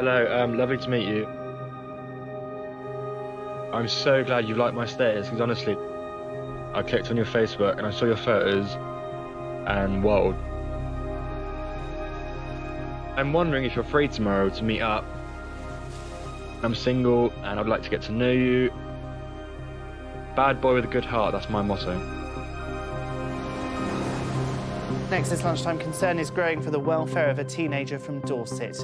Hello, lovely to meet you. I'm so glad you liked my status, because honestly, I clicked on your Facebook and I saw your photos, and whoa. I'm wondering if you're free tomorrow to meet up. I'm single and I'd like to get to know you. Bad boy with a good heart, that's my motto. Next, this lunchtime concern is growing for the welfare of a teenager from Dorset.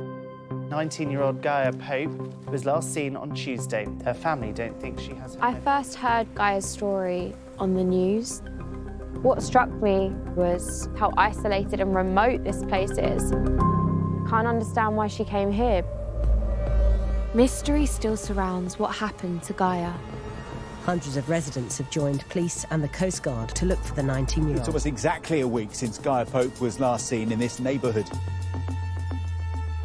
19-year-old Gaia Pope was last seen on Tuesday. Her family don't think she has... I first heard Gaia's story on the news. What struck me was how isolated and remote this place is. Can't understand why she came here. Mystery still surrounds what happened to Gaia. Hundreds of residents have joined police and the Coast Guard to look for the 19-year-old. It's almost exactly a week since Gaia Pope was last seen in this neighbourhood.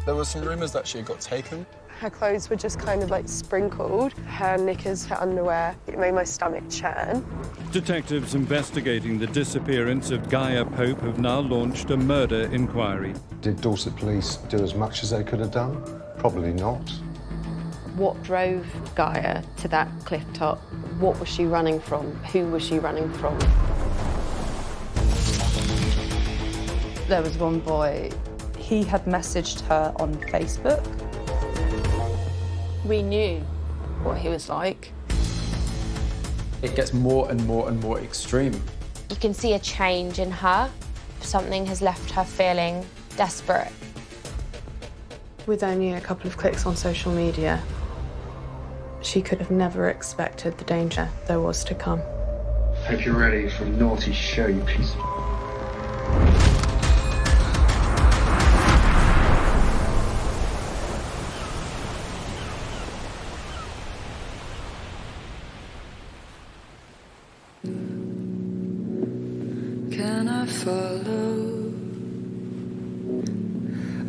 There were some rumours that she had got taken. Her clothes were just kind of like sprinkled. Her knickers, her underwear, it made my stomach churn. Detectives investigating the disappearance of Gaia Pope have now launched a murder inquiry. Did Dorset Police do as much as they could have done? Probably not. What drove Gaia to that cliff top? What was she running from? Who was she running from? There was one boy, he had messaged her on Facebook. We knew what he was like. It gets more and more and more extreme. You can see a change in her. Something has left her feeling desperate. With only a couple of clicks on social media, she could have never expected the danger there was to come. Hope you're ready for a naughty show, you piece of... Can I follow?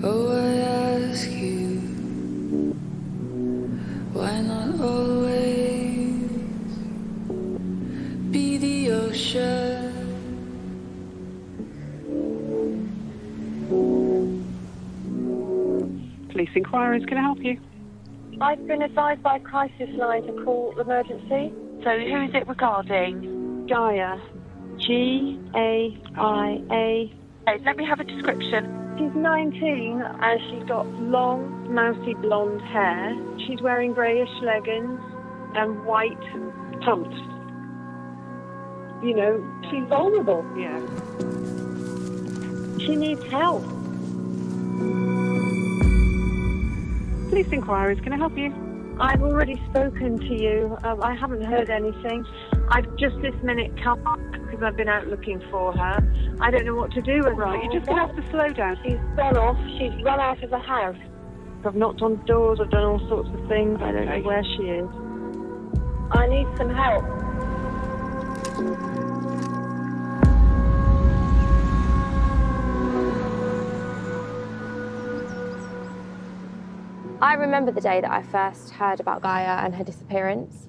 Oh, I ask you, why not always be the ocean? Police inquiries, can I help you? I've been advised by crisis line to call emergency. So who is it regarding? Gaia. G-A-I-A. Okay, let me have a description. She's 19 and she's got long, mousy blonde hair. She's wearing greyish leggings and white pumps. You know, she's vulnerable. Yeah. She needs help. Police inquiries, can I help you? I've already spoken to you. I haven't heard anything. I've just this minute come up because I've been out looking for her. I don't know what to do with her. You're just going to have to slow down. She's gone off. She's run out of the house. I've knocked on doors. I've done all sorts of things. I don't know where she is. I need some help. I remember the day that I first heard about Gaia and her disappearance.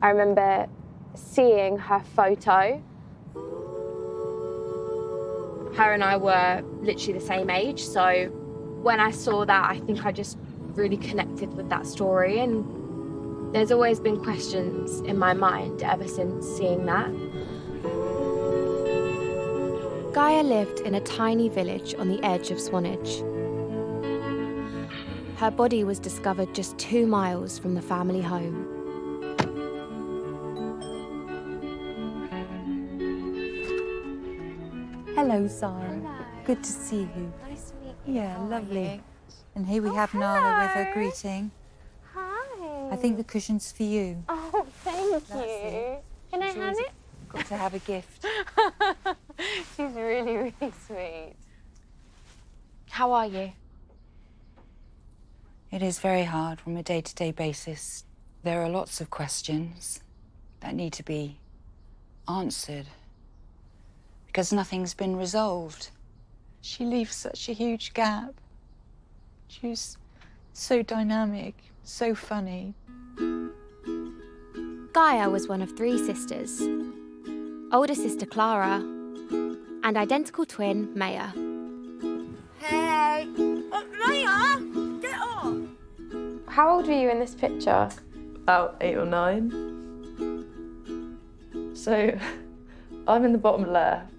I remember seeing her photo. Her and I were literally the same age, so when I saw that, I think I just really connected with that story, and there's always been questions in my mind ever since seeing that. Gaia lived in a tiny village on the edge of Swanage. Her body was discovered just 2 miles from the family home. Hello, Sarah. Hello. Good to see you. Nice to meet you. Yeah, How are lovely. you? And here we have Nala with her greeting. Hi. I think the cushion's for you. Oh, thank That's you. it. Can I She's have always it? Got to have a gift. She's really, really sweet. How are you? It is very hard from a day-to-day basis. There are lots of questions that need to be answered because nothing's been resolved. She leaves such a huge gap. She was so dynamic, so funny. Gaia was one of 3 sisters. Older sister Clara and identical twin Maya. Hey! Maya! Get up! How old were you in this picture? About 8 or 9. So I'm in the bottom left,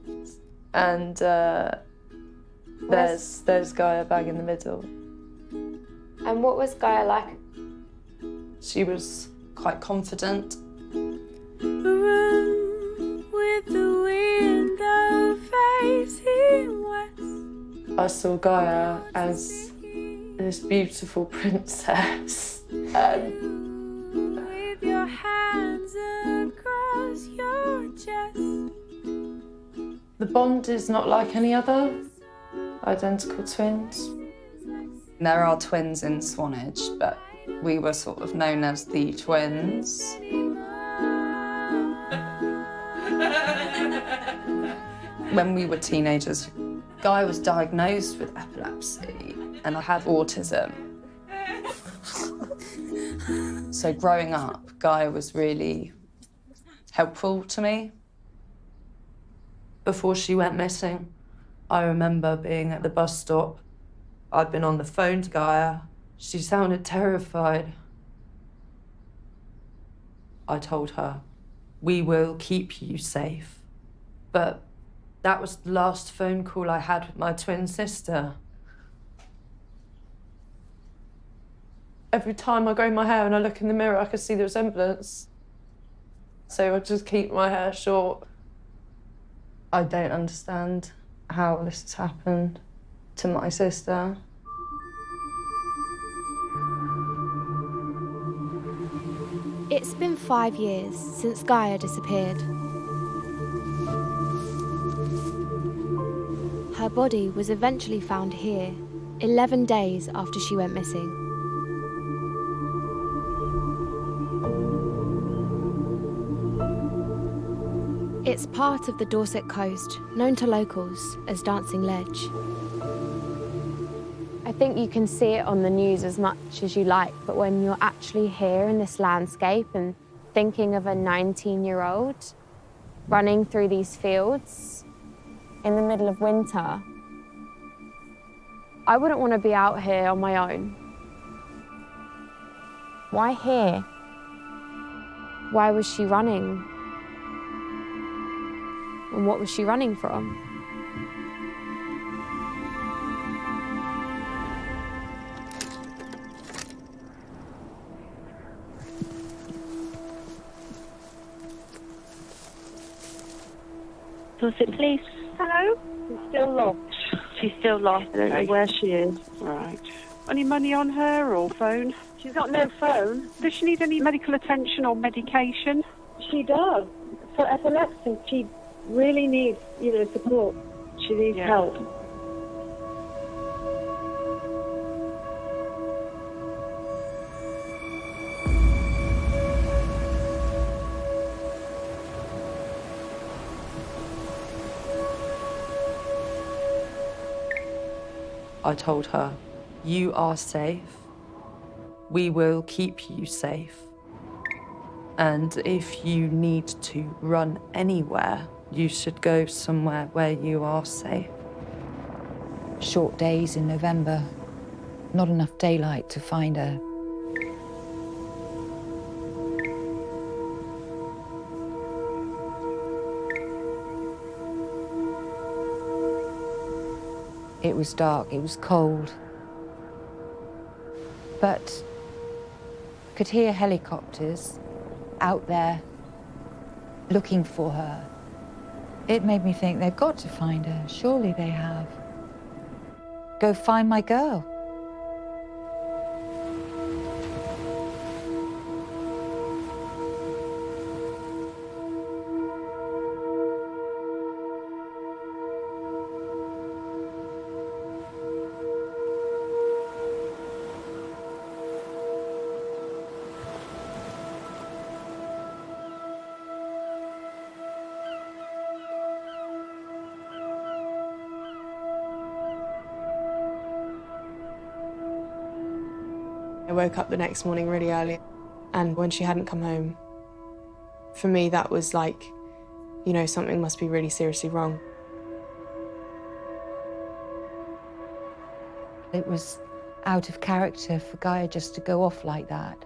and there's Gaia bang in the middle. And what was Gaia like? She was quite confident. With the window facing west. I saw Gaia as this beautiful princess. With your hands across your chest. The bond is not like any other. Identical twins. There are twins in Swanage, but we were sort of known as the twins. When we were teenagers, Gaia was diagnosed with epilepsy and I had autism. So growing up, Gaia was really helpful to me. Before she went missing, I remember being at the bus stop. I'd been on the phone to Gaia. She sounded terrified. I told her, "We will keep you safe." But that was the last phone call I had with my twin sister. Every time I comb my hair and I look in the mirror, I can see the resemblance. So I just keep my hair short. I don't understand how this has happened to my sister. It's been 5 years since Gaia disappeared. Her body was eventually found here, 11 days after she went missing. It's part of the Dorset coast, known to locals as Dancing Ledge. I think you can see it on the news as much as you like, but when you're actually here in this landscape and thinking of a 19-year-old running through these fields in the middle of winter, I wouldn't want to be out here on my own. Why here? Why was she running? And what was she running from? Dorset Police. Hello? She's still lost. She's still lost. I don't know where she is. Right. Any money on her or phone? She's got no phone. Does she need any medical attention or medication? She does. For epilepsy, she really needs, support. She needs help. I told her, "You are safe. We will keep you safe. And if you need to run anywhere, you should go somewhere where you are safe." Short days in November, not enough daylight to find her. It was dark, it was cold. But could hear helicopters out there looking for her. It made me think they've got to find her. Surely they have. Go find my girl. I woke up the next morning really early, and when she hadn't come home, for me that was like, something must be really seriously wrong. It was out of character for Gaia just to go off like that.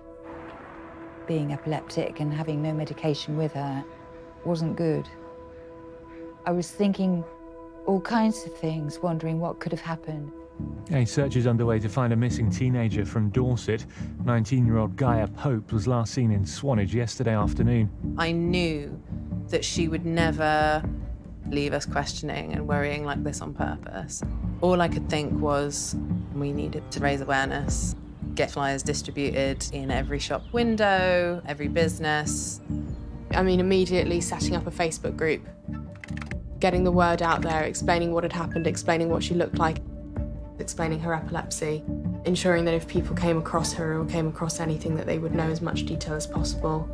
Being epileptic and having no medication with her wasn't good. I was thinking all kinds of things, wondering what could have happened. A search is underway to find a missing teenager from Dorset. 19-year-old Gaia Pope was last seen in Swanage yesterday afternoon. I knew that she would never leave us questioning and worrying like this on purpose. All I could think was we needed to raise awareness, get flyers distributed in every shop window, every business. I mean, immediately setting up a Facebook group, getting the word out there, explaining what had happened, explaining what she looked like, explaining her epilepsy, ensuring that if people came across her or came across anything that they would know as much detail as possible.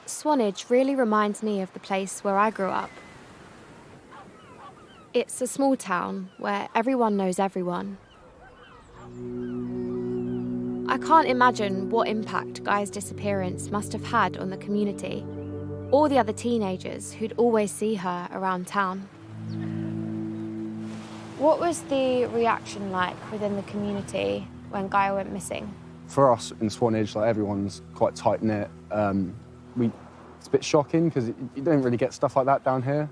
Swanage really reminds me of the place where I grew up. It's a small town where everyone knows everyone. I can't imagine what impact Gaia's disappearance must have had on the community, or the other teenagers who'd always see her around town. What was the reaction like within the community when Gaia went missing? For us in Swanage, like, everyone's quite tight-knit. It's a bit shocking because you don't really get stuff like that down here.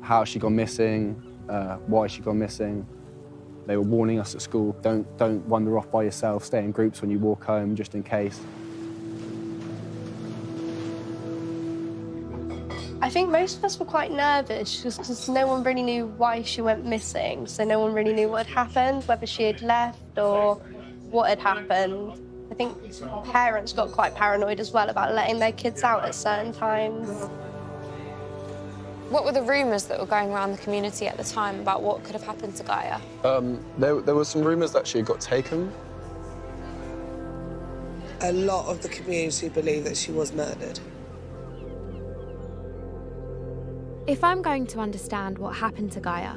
How she gone missing, why she gone missing. They were warning us at school, don't wander off by yourself, stay in groups when you walk home, just in case. I think most of us were quite nervous just because no one really knew why she went missing. So no one really knew what had happened, whether she had left or what had happened. I think parents got quite paranoid as well about letting their kids out at certain times. What were the rumours that were going around the community at the time about what could have happened to Gaia? There were some rumours that she had got taken. A lot of the community believe that she was murdered. If I'm going to understand what happened to Gaia,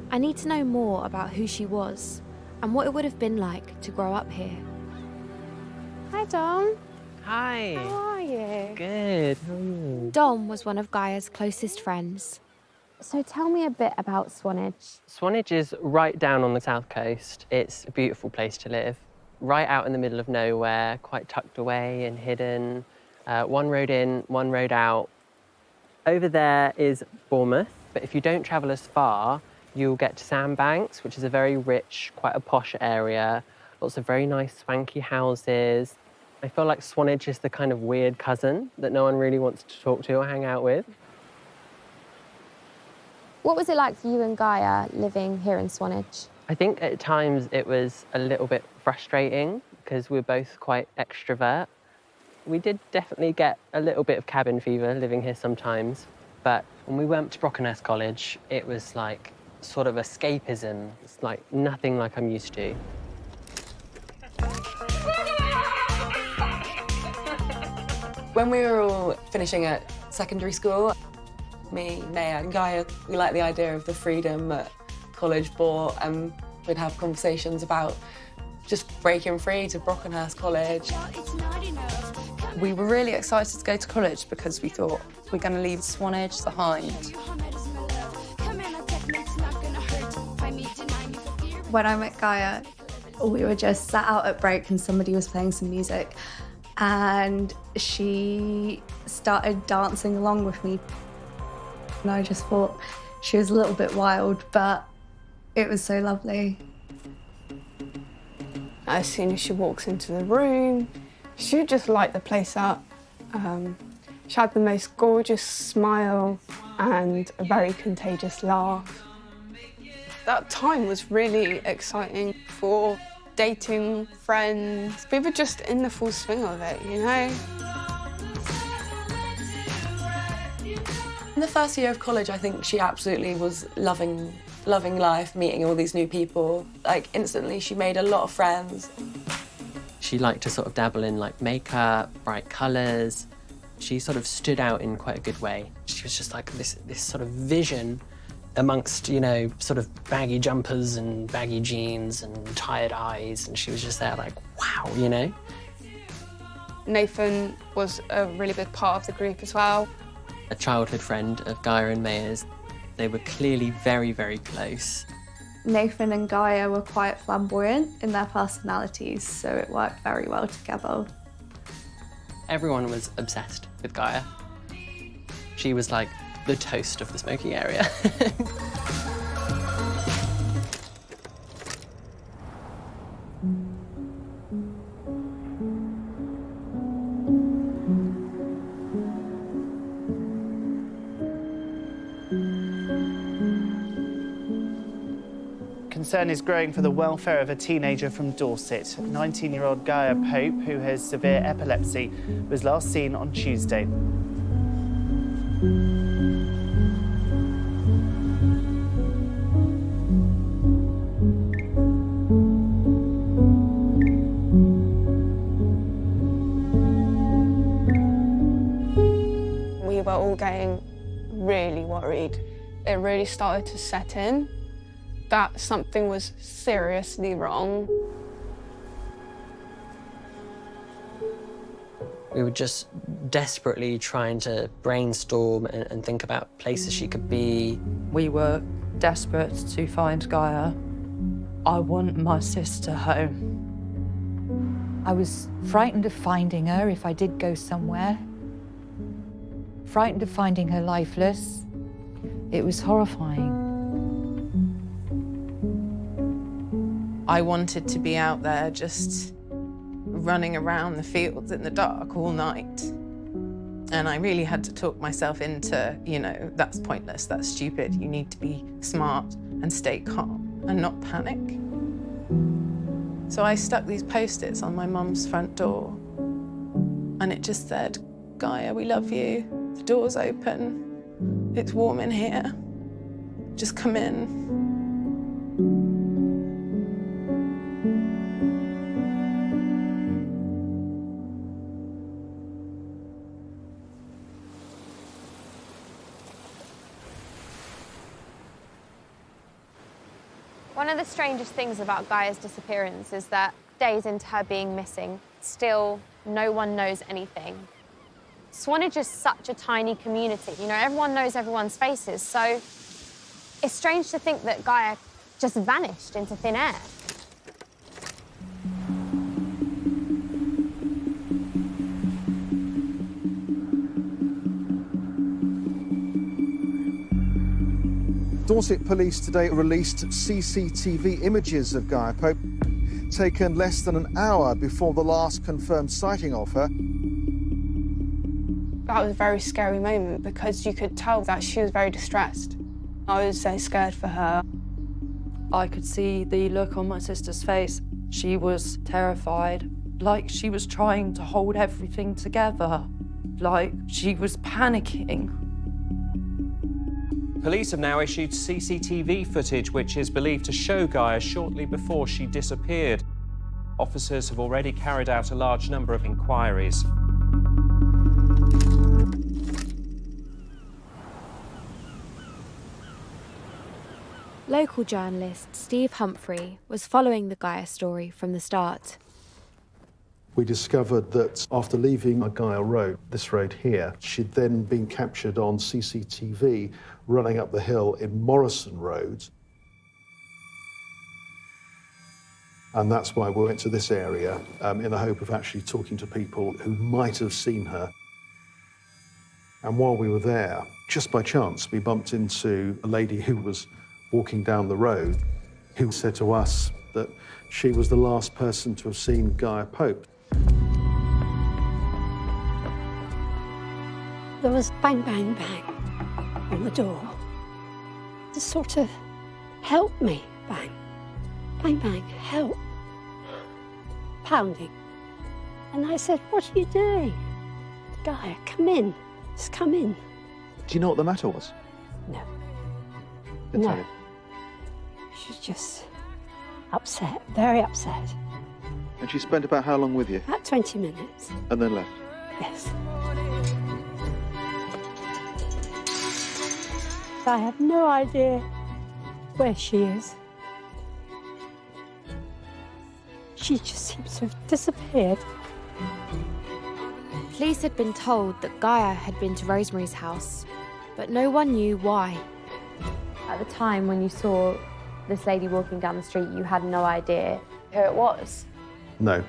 I need to know more about who she was and what it would have been like to grow up here. Hi, Dom. Hi. How are you? Good. How are you? Dom was one of Gaia's closest friends. So tell me a bit about Swanage. Swanage is right down on the south coast. It's a beautiful place to live. Right out in the middle of nowhere, quite tucked away and hidden. One road in, one road out. Over there is Bournemouth, but if you don't travel as far, you'll get to Sandbanks, which is a very rich, quite a posh area. Lots of very nice, swanky houses. I feel like Swanage is the kind of weird cousin that no one really wants to talk to or hang out with. What was it like for you and Gaia living here in Swanage? I think at times it was a little bit frustrating because we're both quite extrovert. We did definitely get a little bit of cabin fever living here sometimes, but when we went to Brockenhurst College, it was like sort of escapism. It's like nothing like I'm used to. When we were all finishing at secondary school, me, Naya and Gaia, we liked the idea of the freedom that college brought, and we'd have conversations about just breaking free to Brockenhurst College. We were really excited to go to college because we thought we're going to leave Swanage behind. When I met Gaia, we were just sat out at break and somebody was playing some music and she started dancing along with me. And I just thought she was a little bit wild, but it was so lovely. As soon as she walks into the room, she would just light the place up. She had the most gorgeous smile and a very contagious laugh. That time was really exciting for dating, friends. We were just in the full swing of it, you know? In the first year of college, I think she absolutely was loving life, meeting all these new people. Like, instantly, she made a lot of friends. She liked to sort of dabble in like makeup, bright colours. She sort of stood out in quite a good way. She was just like this sort of vision amongst, you know, sort of baggy jumpers and baggy jeans and tired eyes, and she was just there like, wow, you know? Nathan was a really big part of the group as well. a childhood friend of Gaia and Maya's. They were clearly very, very close. Nathan and Gaia were quite flamboyant in their personalities, so it worked very well together. Everyone was obsessed with Gaia. She was like the toast of the smoking area. Concern is growing for the welfare of a teenager from Dorset. 19-year-old Gaia Pope, who has severe epilepsy, was last seen on Tuesday. We were all getting really worried. It really started to set in that something was seriously wrong. We were just desperately trying to brainstorm and think about places she could be. We were desperate to find Gaia. I want my sister home. I was frightened of finding her if I did go somewhere. Frightened of finding her lifeless. It was horrifying. I wanted to be out there just running around the fields in the dark all night. And I really had to talk myself into, you know, that's pointless, that's stupid. You need to be smart and stay calm and not panic. So I stuck these Post-its on my mum's front door. And it just said, Gaia, we love you. The door's open. It's warm in here. Just come in. One of the strangest things about Gaia's disappearance is that days into her being missing, still no one knows anything. Swanage is such a tiny community. You know, everyone knows everyone's faces, so it's strange to think that Gaia just vanished into thin air. Dorset police today released CCTV images of Gaia Pope, taken less than an hour before the last confirmed sighting of her. That was a very scary moment because you could tell that she was very distressed. I was so scared for her. I could see the look on my sister's face. She was terrified, like she was trying to hold everything together, like she was panicking. Police have now issued CCTV footage which is believed to show Gaia shortly before she disappeared. Officers have already carried out a large number of inquiries. Local journalist Steve Humphrey was following the Gaia story from the start. We discovered that after leaving Gaia Road, this road here, she'd then been captured on CCTV running up the hill in Morrison Road. And that's why we went to this area in the hope of actually talking to people who might have seen her. And while we were there, just by chance, we bumped into a lady who was walking down the road who said to us that she was the last person to have seen Gaia Pope. There was bang, bang, bang on the door. Just sort of, help me, bang. Bang, bang, help. Pounding. And I said, what are you doing? Gaia, come in. Just come in. Do you know what the matter was? No. Didn't tell No. you. She's just upset, very upset. And she spent about how long with you? About 20 minutes. And then left? Yes. I have no idea where she is. She just seems to have disappeared. Police had been told that Gaia had been to Rosemary's house, but no one knew why. At the time when you saw this lady walking down the street, you had no idea who it was? No.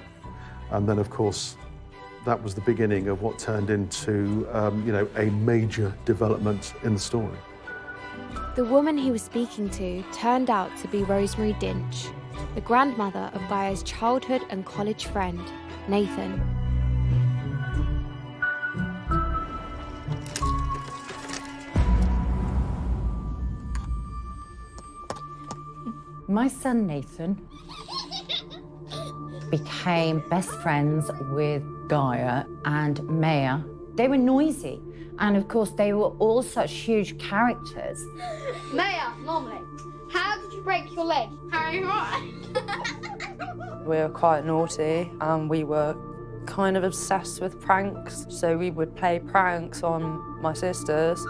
And then, of course, that was the beginning of what turned into, a major development in the story. The woman he was speaking to turned out to be Rosemary Dinch, the grandmother of Gaia's childhood and college friend, Nathan. My son Nathan became best friends with Gaia and Maya. They were noisy, and of course they were all such huge characters. Maya, normally, how did you break your leg? Harry, what? We were quite naughty and we were kind of obsessed with pranks, so we would play pranks on my sisters.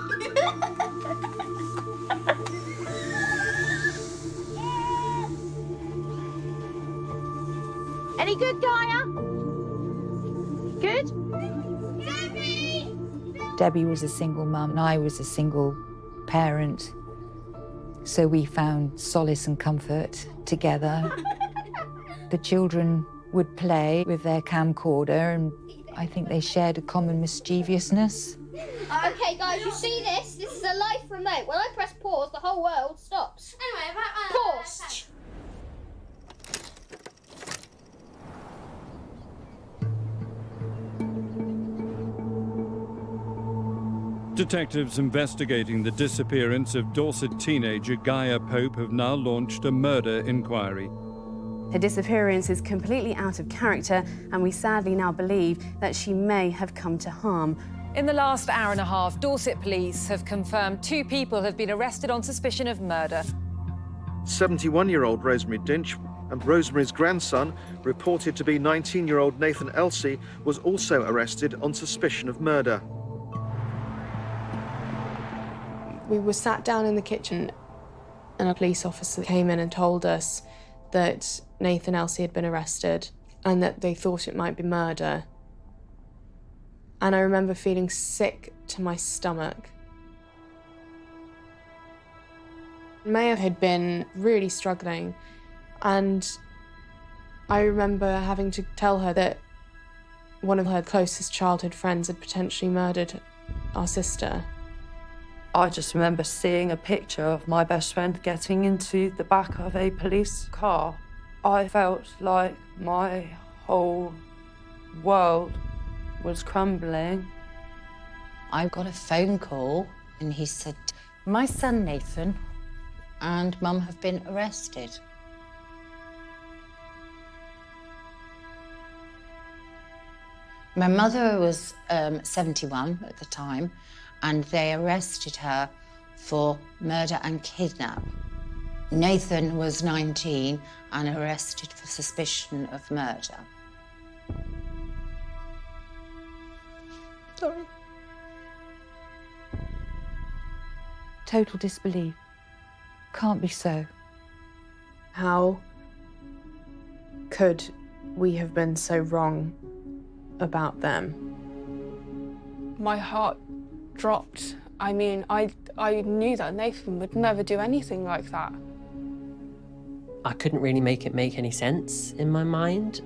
Any good, Gaia? Good? Debbie was a single mum and I was a single parent. So we found solace and comfort together. The children would play with their camcorder and I think they shared a common mischievousness. Okay, guys, you see this? This is a live remote. When I press pause, the whole world stops. Anyway, pause. Detectives investigating the disappearance of Dorset teenager Gaia Pope have now launched a murder inquiry. Her disappearance is completely out of character, and we sadly now believe that she may have come to harm. In the last hour and a half, Dorset police have confirmed 2 people have been arrested on suspicion of murder. 71-year-old Rosemary Dinch and Rosemary's grandson, reported to be 19-year-old Nathan Elsey, was also arrested on suspicion of murder. We were sat down in the kitchen and a police officer came in and told us that Nathan Elsey had been arrested and that they thought it might be murder. And I remember feeling sick to my stomach. Maya had been really struggling, and I remember having to tell her that one of her closest childhood friends had potentially murdered our sister. I just remember seeing a picture of my best friend getting into the back of a police car. I felt like my whole world was crumbling. I got a phone call and he said, my son Nathan and Mum have been arrested. My mother was 71 at the time, and they arrested her for murder and kidnap. Nathan was 19 and arrested for suspicion of murder. Sorry. Total disbelief. Can't be so. How could we have been so wrong about them? My heart dropped. I mean, I knew that Nathan would never do anything like that. I couldn't really make it make any sense in my mind.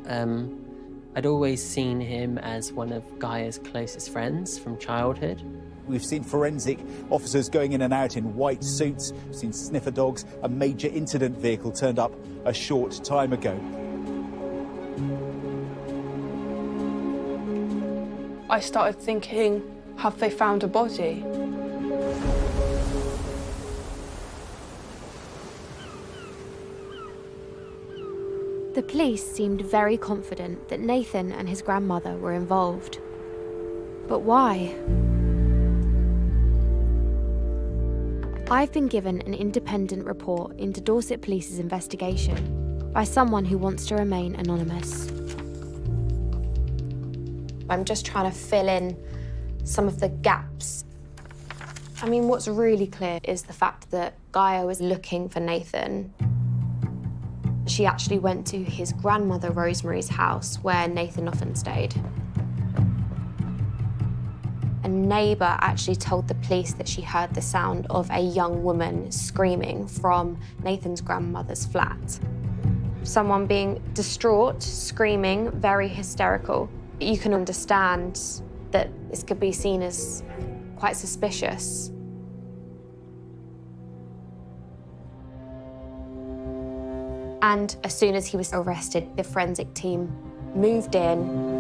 I'd always seen him as one of Gaia's closest friends from childhood. We've seen forensic officers going in and out in white suits. We've seen sniffer dogs. A major incident vehicle turned up a short time ago. I started thinking, have they found a body? The police seemed very confident that Nathan and his grandmother were involved. But why? I've been given an independent report into Dorset Police's investigation by someone who wants to remain anonymous. I'm just trying to fill in some of the gaps. I mean, what's really clear is the fact that Gaia was looking for Nathan. She actually went to his grandmother Rosemary's house, where Nathan often stayed. A neighbour actually told the police that she heard the sound of a young woman screaming from Nathan's grandmother's flat. Someone being distraught, screaming, very hysterical. You can understand that this could be seen as quite suspicious. And as soon as he was arrested, the forensic team moved in.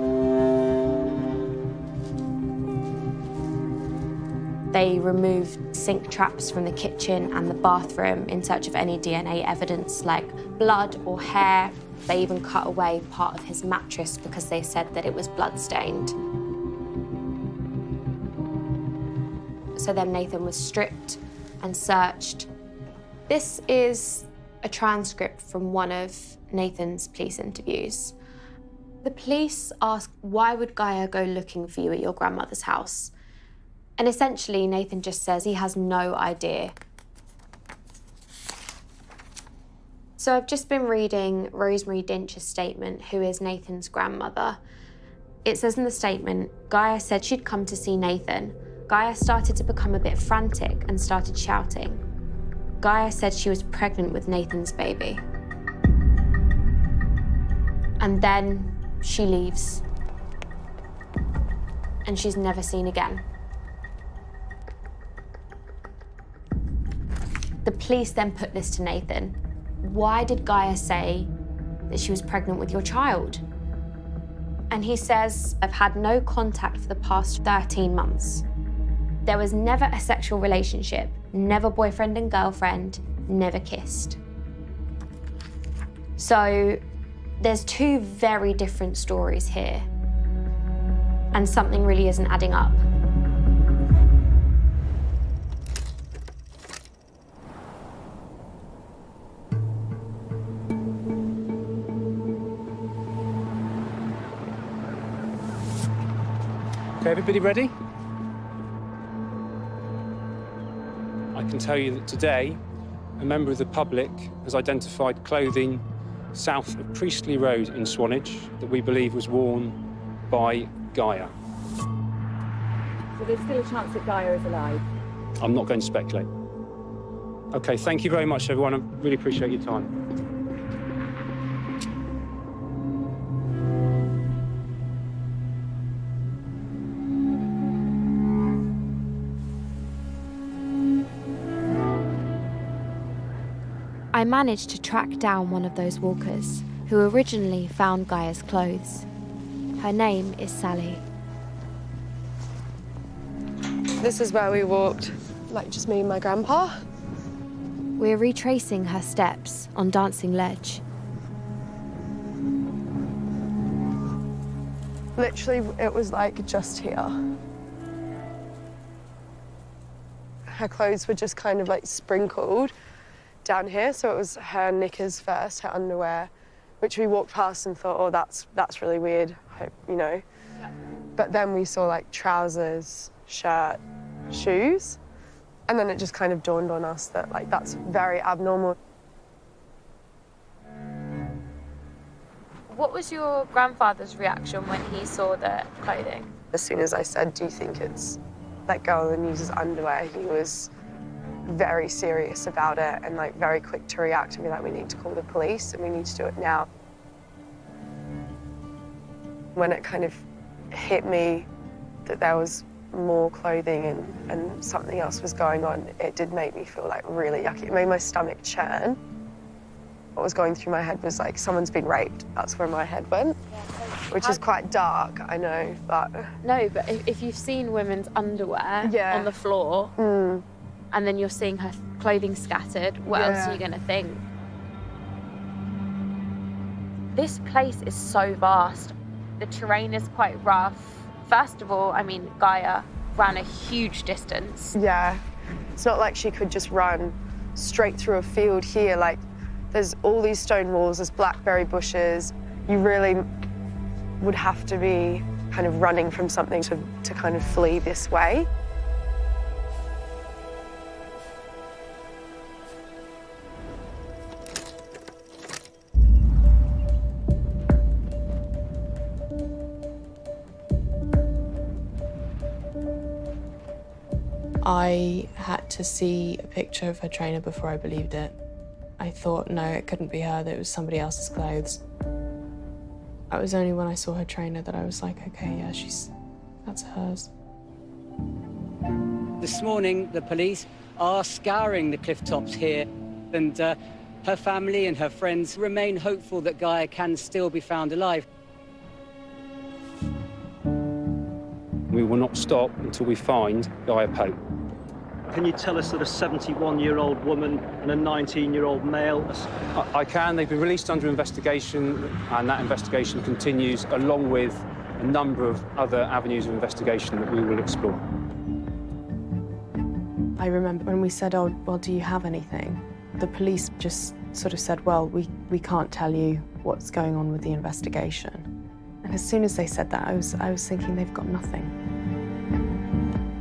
They removed sink traps from the kitchen and the bathroom in search of any DNA evidence like blood or hair. They even cut away part of his mattress because they said that it was blood-stained. So then Nathan was stripped and searched. This is a transcript from one of Nathan's police interviews. The police asked, why would Gaia go looking for you at your grandmother's house? And essentially, Nathan just says he has no idea. So I've just been reading Rosemary Dinch's statement, who is Nathan's grandmother. It says in the statement, Gaia said she'd come to see Nathan. Gaia started to become a bit frantic and started shouting. Gaia said she was pregnant with Nathan's baby. And then she leaves. And she's never seen again. The police then put this to Nathan. Why did Gaia say that she was pregnant with your child? And he says, I've had no contact for the past 13 months. There was never a sexual relationship, never boyfriend and girlfriend, never kissed. So there's two very different stories here. And something really isn't adding up. Okay, everybody ready? I can tell you that today, a member of the public has identified clothing south of Priestley Road in Swanage that we believe was worn by Gaia. So there's still a chance that Gaia is alive? I'm not going to speculate. Okay, thank you very much, everyone. I really appreciate your time. I managed to track down one of those walkers who originally found Gaia's clothes. Her name is Sally. This is where we walked, like just me and my grandpa. We're retracing her steps on Dancing Ledge. Literally, it was like just here. Her clothes were just kind of like sprinkled down here, so it was her knickers first, her underwear, which we walked past and thought, oh, that's really weird, you know. Yeah. But then we saw like trousers, shirt, shoes, and then it just kind of dawned on us that like that's very abnormal. What was your grandfather's reaction when he saw the clothing? As soon as I said, do you think it's that girl that uses underwear, he was very serious about it and like very quick to react and be like, we need to call the police and we need to do it now. When it kind of hit me that there was more clothing and something else was going on, it did make me feel like really yucky. It made my stomach churn. What was going through my head was like, someone's been raped. That's where my head went, which is quite dark, I know, but... No, but if you've seen women's underwear on the floor, and then you're seeing her clothing scattered, what else are you going to think? This place is so vast. The terrain is quite rough. First of all, I mean, Gaia ran a huge distance. Yeah, it's not like she could just run straight through a field here. Like, there's all these stone walls, there's blackberry bushes. You really would have to be kind of running from something to kind of flee this way. I had to see a picture of her trainer before I believed it. I thought, no, it couldn't be her, that it was somebody else's clothes. It was only when I saw her trainer that I was like, okay, yeah, that's hers. This morning, the police are scouring the cliff tops here, and her family and her friends remain hopeful that Gaia can still be found alive. We will not stop until we find Gaia Pope. Can you tell us that a 71-year-old woman and a 19-year-old male... I can. They've been released under investigation, and that investigation continues, along with a number of other avenues of investigation that we will explore. I remember when we said, oh, well, do you have anything? The police just sort of said, well, we can't tell you what's going on with the investigation. And as soon as they said that, I was thinking they've got nothing.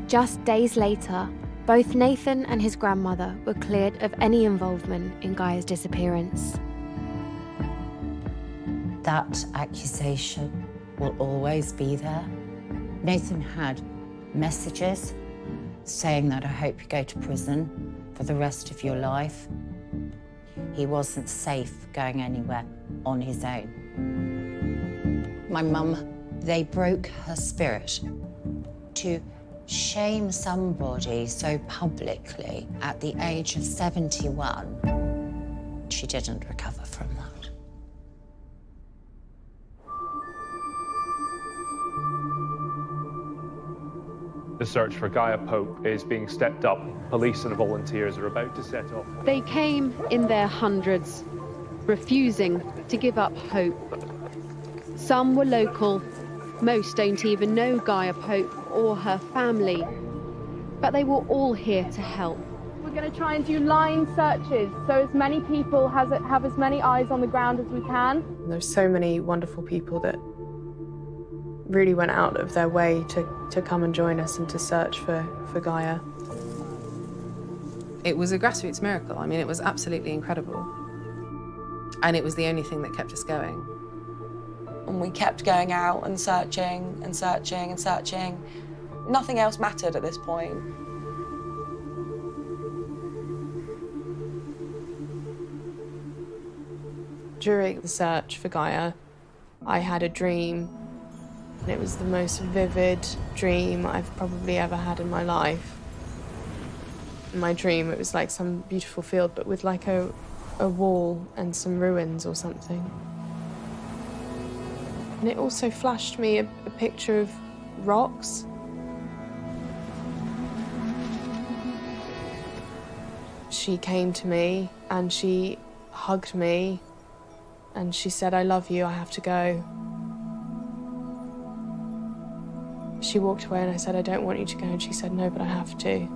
Just days later, both Nathan and his grandmother were cleared of any involvement in Gaia's disappearance. That accusation will always be there. Nathan had messages saying that I hope you go to prison for the rest of your life. He wasn't safe going anywhere on his own. My mum, they broke her spirit to shame somebody so publicly at the age of 71. She didn't recover from that. The search for Gaia Pope is being stepped up. Police and volunteers are about to set off. They came in their hundreds, refusing to give up hope. Some were local. Most don't even know Gaia Pope or her family. But they were all here to help. We're going to try and do line searches, so as many people have as many eyes on the ground as we can. There's so many wonderful people that really went out of their way to come and join us and to search for Gaia. It was a grassroots miracle. I mean, it was absolutely incredible. And it was the only thing that kept us going. And we kept going out and searching and searching and searching. Nothing else mattered at this point. During the search for Gaia, I had a dream. And it was the most vivid dream I've probably ever had in my life. In my dream, it was like some beautiful field, but with like a wall and some ruins or something. And it also flashed me a picture of rocks. She came to me and she hugged me and she said, I love you, I have to go. She walked away and I said, I don't want you to go. And she said, no, but I have to.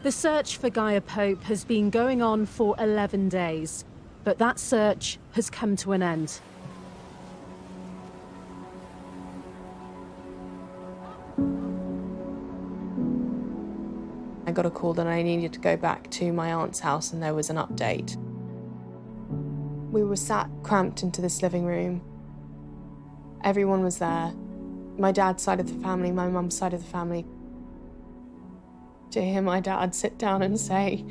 The search for Gaia Pope has been going on for 11 days, but that search has come to an end. I got a call that I needed to go back to my aunt's house and there was an update. We were sat cramped into this living room. Everyone was there. My dad's side of the family, my mum's side of the family. To hear my dad sit down and say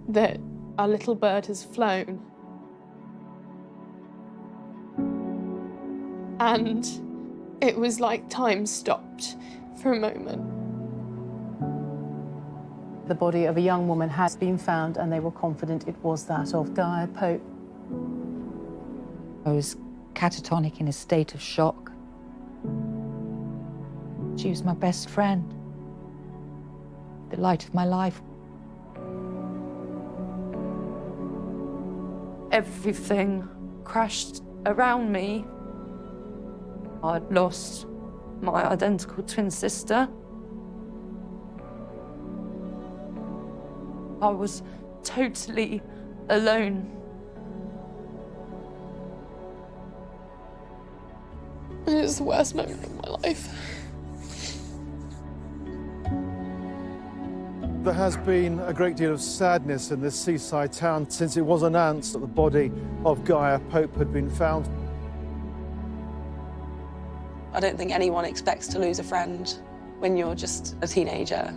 that our little bird has flown. And it was like time stopped for a moment. The body of a young woman has been found and they were confident it was that of Gaia Pope. I was catatonic in a state of shock. She was my best friend, the light of my life. Everything crashed around me. I'd lost my identical twin sister. I was totally alone. It was the worst moment of my life. There has been a great deal of sadness in this seaside town since it was announced that the body of Gaia Pope had been found. I don't think anyone expects to lose a friend when you're just a teenager.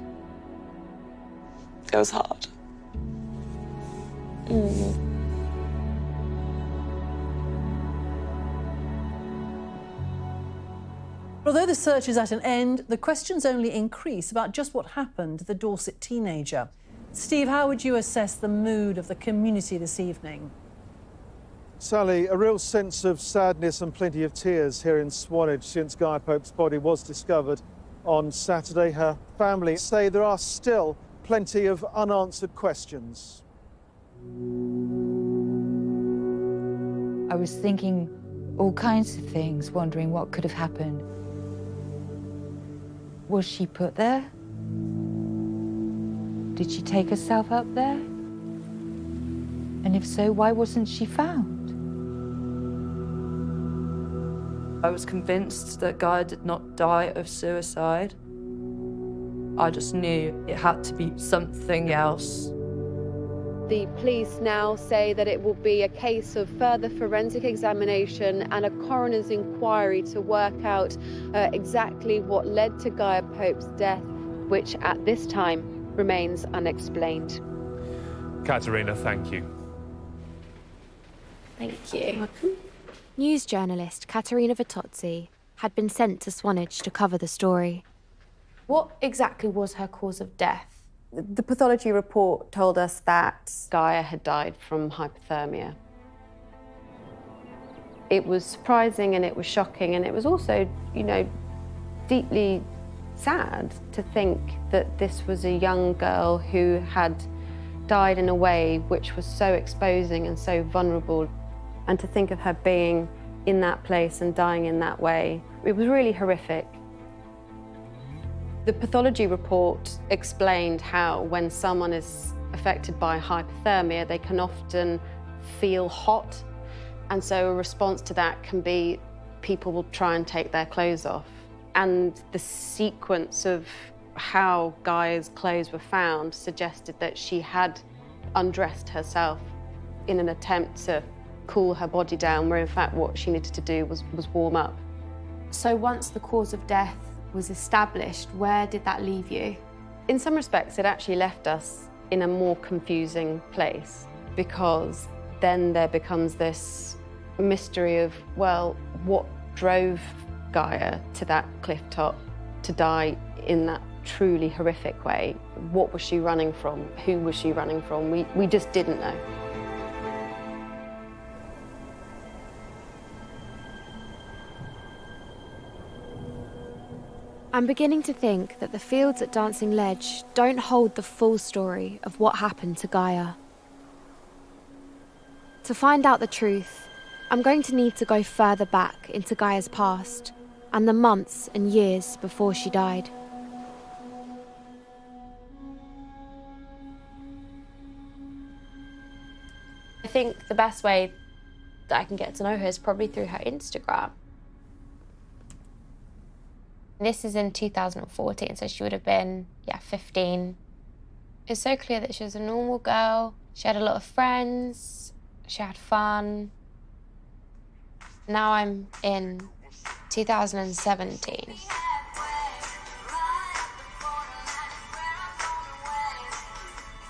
It was hard. Although the search is at an end, the questions only increase about just what happened to the Dorset teenager. Steve, how would you assess the mood of the community this evening? Sally, a real sense of sadness and plenty of tears here in Swanage since Gaia Pope's body was discovered on Saturday. Her family say there are still plenty of unanswered questions. I was thinking all kinds of things, wondering what could have happened. Was she put there? Did she take herself up there? And if so, why wasn't she found? I was convinced that Gaia did not die of suicide. I just knew it had to be something else. The police now say that it will be a case of further forensic examination and a coroner's inquiry to work out exactly what led to Gaia Pope's death, which at this time remains unexplained. Katerina, thank you. Thank you. News journalist Katerina Vitozzi had been sent to Swanage to cover the story. What exactly was her cause of death? The pathology report told us that Gaia had died from hypothermia. It was surprising and it was shocking, and it was also, deeply sad to think that this was a young girl who had died in a way which was so exposing and so vulnerable. And to think of her being in that place and dying in that way, it was really horrific. The pathology report explained how when someone is affected by hypothermia, they can often feel hot. And so a response to that can be people will try and take their clothes off. And the sequence of how Gaia's clothes were found suggested that she had undressed herself in an attempt to cool her body down, where in fact what she needed to do was warm up. So once the cause of death was established, where did that leave you? In some respects, it actually left us in a more confusing place, because then there becomes this mystery of, well, what drove Gaia to that cliff top to die in that truly horrific way? What was she running from? Who was she running from? We just didn't know. I'm beginning to think that the fields at Dancing Ledge don't hold the full story of what happened to Gaia. To find out the truth, I'm going to need to go further back into Gaia's past and the months and years before she died. I think the best way that I can get to know her is probably through her Instagram. This is in 2014, so she would have been, 15. It's so clear that she was a normal girl. She had a lot of friends. She had fun. Now I'm in 2017.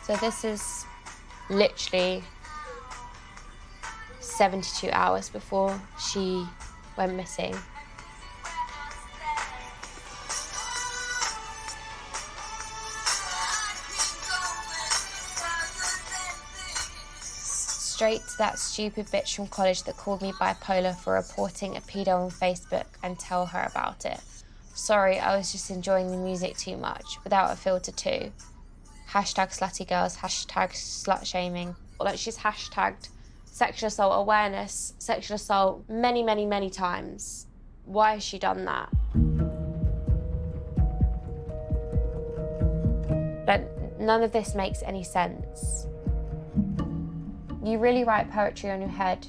So this is literally 72 hours before she went missing. Straight to that stupid bitch from college that called me bipolar for reporting a pedo on Facebook and tell her about it. Sorry, I was just enjoying the music too much, without a filter too. Hashtag slutty girls, hashtag slut shaming. Like, she's hashtagged sexual assault awareness, sexual assault many, many, many times. Why has she done that? But none of this makes any sense. You really write poetry on your head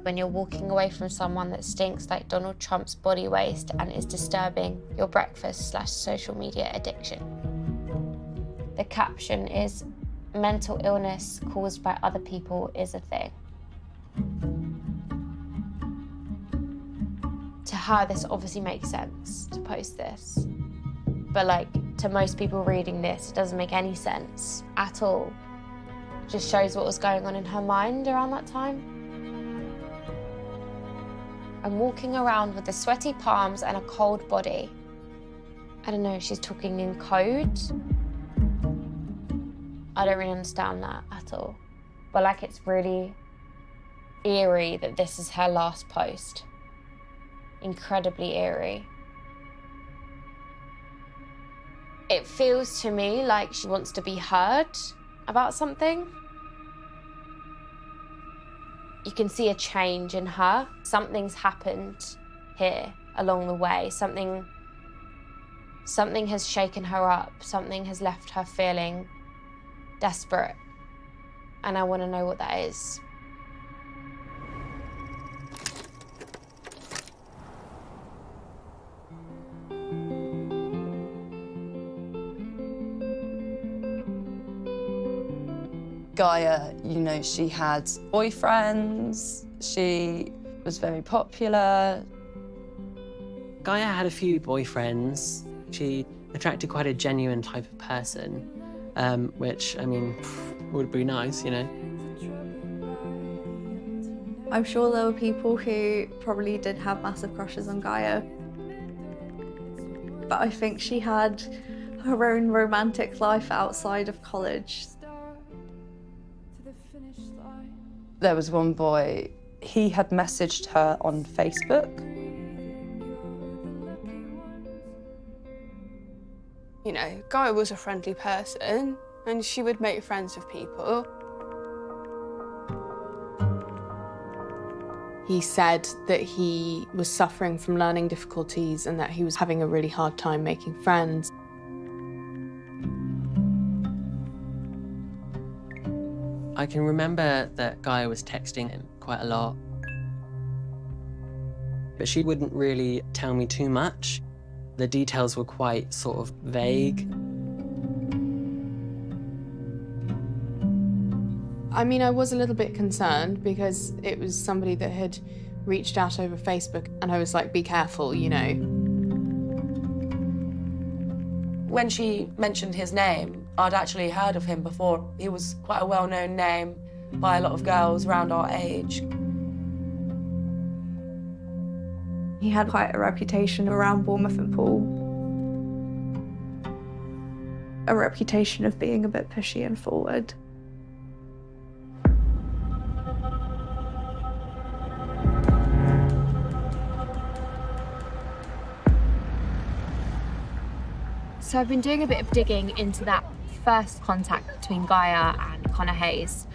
when you're walking away from someone that stinks like Donald Trump's body waste and is disturbing your breakfast/social media addiction. The caption is, "Mental illness caused by other people is a thing." To her, this obviously makes sense to post this. But like, to most people reading this, it doesn't make any sense at all. Just shows what was going on in her mind around that time. I'm walking around with the sweaty palms and a cold body. I don't know, she's talking in code. I don't really understand that at all. But like, it's really eerie that this is her last post. Incredibly eerie. It feels to me like she wants to be heard about something. You can see a change in her. Something's happened here along the way. Something has shaken her up. Something has left her feeling desperate. And I want to know what that is. Gaia, you know, she had boyfriends, she was very popular. Gaia had a few boyfriends. She attracted quite a genuine type of person, which, I mean, would be nice, you know. I'm sure there were people who probably did have massive crushes on Gaia. But I think she had her own romantic life outside of college. There was one boy, he had messaged her on Facebook. You know, Gaia was a friendly person and she would make friends with people. He said that he was suffering from learning difficulties and that he was having a really hard time making friends. I can remember that Gaia was texting him quite a lot. But she wouldn't really tell me too much. The details were quite sort of vague. I mean, I was a little bit concerned because it was somebody that had reached out over Facebook and I was like, be careful, you know. When she mentioned his name, I'd actually heard of him before. He was quite a well-known name by a lot of girls around our age. He had quite a reputation around Bournemouth and Poole. A reputation of being a bit pushy and forward. So I've been doing a bit of digging into that first contact between Gaia and Connor Hayes.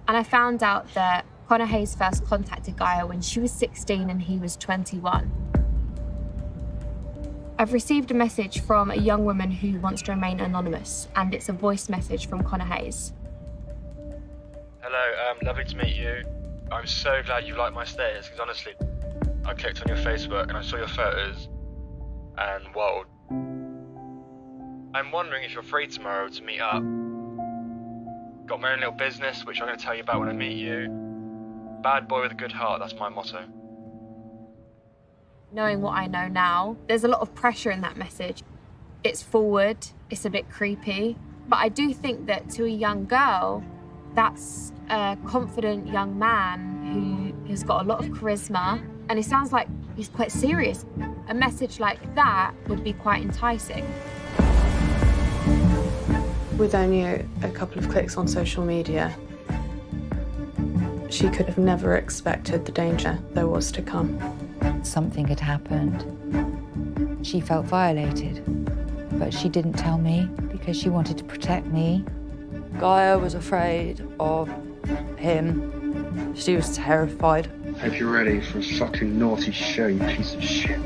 And I found out that Connor Hayes first contacted Gaia when she was 16 and he was 21. I've received a message from a young woman who wants to remain anonymous, and it's a voice message from Connor Hayes. Hello, lovely to meet you. I'm so glad you liked my status, because honestly, I clicked on your Facebook and I saw your photos, and whoa. I'm wondering if you're free tomorrow to meet up. Got my own little business, which I'm going to tell you about when I meet you. Bad boy with a good heart, that's my motto. Knowing what I know now, there's a lot of pressure in that message. It's forward, it's a bit creepy, but I do think that to a young girl, that's a confident young man who has got a lot of charisma, and it sounds like he's quite serious. A message like that would be quite enticing. With only a couple of clicks on social media, she could have never expected the danger there was to come. Something had happened. She felt violated, but she didn't tell me because she wanted to protect me. Gaia was afraid of him. She was terrified. Hope you're ready for a fucking naughty show, you piece of shit.